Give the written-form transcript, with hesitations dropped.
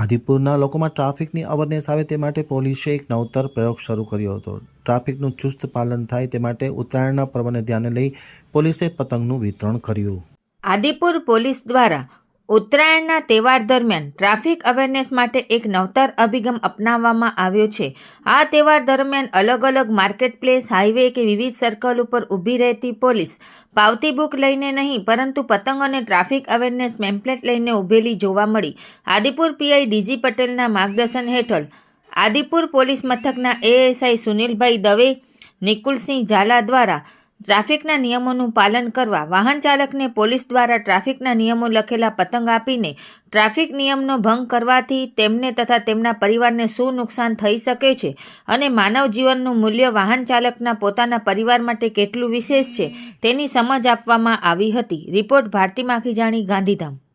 આદિપુરના લોકોમાં ટ્રાફિકની અવેરનેસ આવે તે માટે પોલીસે એક નવતર પ્રયોગ શરૂ કર્યો હતો। ટ્રાફિકનું ચુસ્ત પાલન થાય તે માટે ઉત્તરાયણના પર્વને ધ્યાને લઈ પોલીસે પતંગનું વિતરણ કર્યું। આદિપુર પોલીસ દ્વારા ઉત્તરાયણના તહેવાર દરમિયાન ટ્રાફિક અવેરનેસ માટે એક નવતર અભિગમ અપનાવવામાં આવ્યો છે। આ તહેવાર દરમિયાન અલગ અલગ માર્કેટ પ્લેસ, હાઈવે કે વિવિધ સર્કલ ઉપર ઊભી રહેતી પોલીસ પાવતી બુક લઈને નહીં પરંતુ પતંગ અને ટ્રાફિક અવેરનેસ પેમ્પલેટ લઈને ઊભેલી જોવા મળી। આદિપુર પીઆઈ ડીજી પટેલના માર્ગદર્શન હેઠળ આદિપુર પોલીસ મથકના એએસઆઈ સુનિલભાઈ દવે, નિકુલસિંહ ઝાલા દ્વારા ટ્રાફિકના નિયમોનું પાલન કરવા વાહન ચાલકને પોલીસ દ્વારા ટ્રાફિકના નિયમો લખેલા પતંગ આપીને ટ્રાફિક નિયમનો ભંગ કરવાથી તેમને તથા તેમના પરિવારને શું નુકસાન થઈ શકે છે અને માનવ જીવનનું મૂલ્ય વાહન ચાલકના પોતાના પરિવાર માટે કેટલું વિશેષ છે તેની સમજ આપવામાં આવી હતી। રિપોર્ટ ભારતી માખીજાણી, ગાંધીધામ।